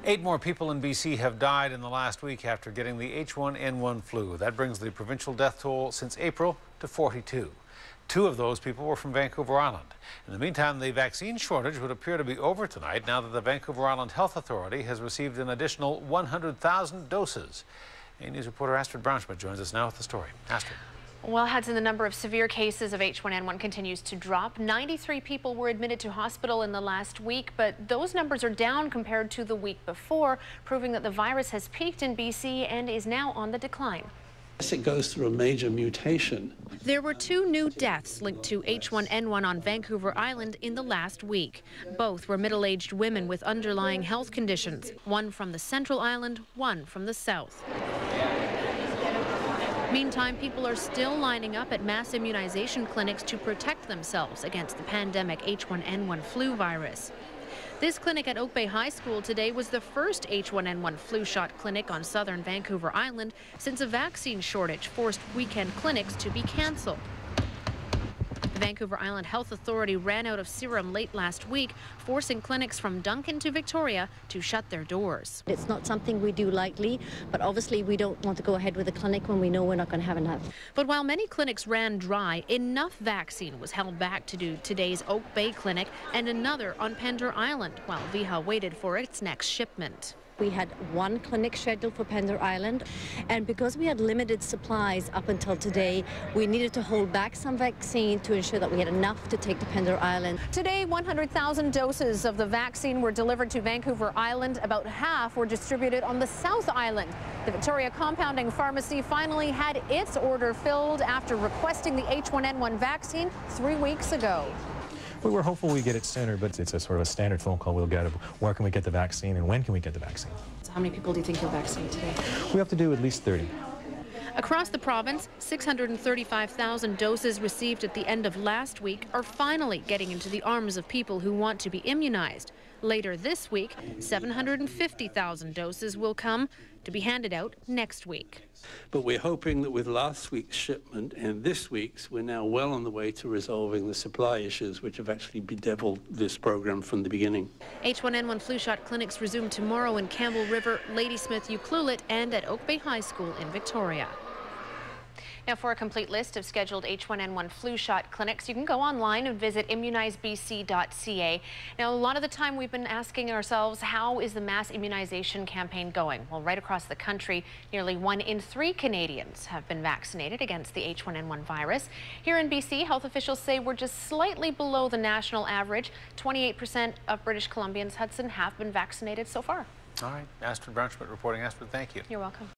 8 more people in BC have died in the last week after getting the H1N1 flu. That brings the provincial death toll since April to 42. 2 of those people were from Vancouver Island. In the meantime, the vaccine shortage would appear to be over tonight now that the Vancouver Island Health Authority has received an additional 100,000 doses. A News reporter Astrid Braunschmidt joins us now with the story. Astrid. Well, Hudson, the number of severe cases of H1N1 continues to drop. 93 people were admitted to hospital in the last week, but those numbers are down compared to the week before, proving that the virus has peaked in BC and is now on the decline. It goes through a major mutation. There were 2 new deaths linked to H1N1 on Vancouver Island in the last week. Both were middle-aged women with underlying health conditions, one from the central island, one from the south. Meantime, people are still lining up at mass immunization clinics to protect themselves against the pandemic H1N1 flu virus. This clinic at Oak Bay High School today was the first H1N1 flu shot clinic on southern Vancouver Island since a vaccine shortage forced weekend clinics to be cancelled. The Vancouver Island Health Authority ran out of serum late last week, forcing clinics from Duncan to Victoria to shut their doors. It's not something we do lightly, but obviously we don't want to go ahead with a clinic when we know we're not going to have enough. But while many clinics ran dry, enough vaccine was held back to do today's Oak Bay clinic and another on Pender Island, while VIHA waited for its next shipment. We had 1 clinic scheduled for Pender Island, and because we had limited supplies up until today, we needed to hold back some vaccine to ensure that we had enough to take to Pender Island. Today, 100,000 doses of the vaccine were delivered to Vancouver Island. About half were distributed on the South Island. The Victoria Compounding Pharmacy finally had its order filled after requesting the H1N1 vaccine 3 weeks ago. We were hopeful we'd get it sooner, but it's a sort of a standard phone call we'll get of where can we get the vaccine and when can we get the vaccine. So how many people do you think you'll vaccinate today? We have to do at least 30. Across the province, 635,000 doses received at the end of last week are finally getting into the arms of people who want to be immunized. Later this week, 750,000 doses will come to be handed out next week. But we're hoping that with last week's shipment and this week's, we're now well on the way to resolving the supply issues which have actually bedeviled this program from the beginning. H1N1 flu shot clinics resume tomorrow in Campbell River, Ladysmith, Ucluelet, and at Oak Bay High School in Victoria. Now, for a complete list of scheduled H1N1 flu shot clinics, you can go online and visit immunizebc.ca. Now, a lot of the time we've been asking ourselves, how is the mass immunization campaign going? Well, right across the country, nearly 1 in 3 Canadians have been vaccinated against the H1N1 virus. Here in BC, health officials say we're just slightly below the national average. 28% of British Columbians, Hudson, have been vaccinated so far. All right. Astrid Braunschmidt reporting. Astrid, thank you. You're welcome.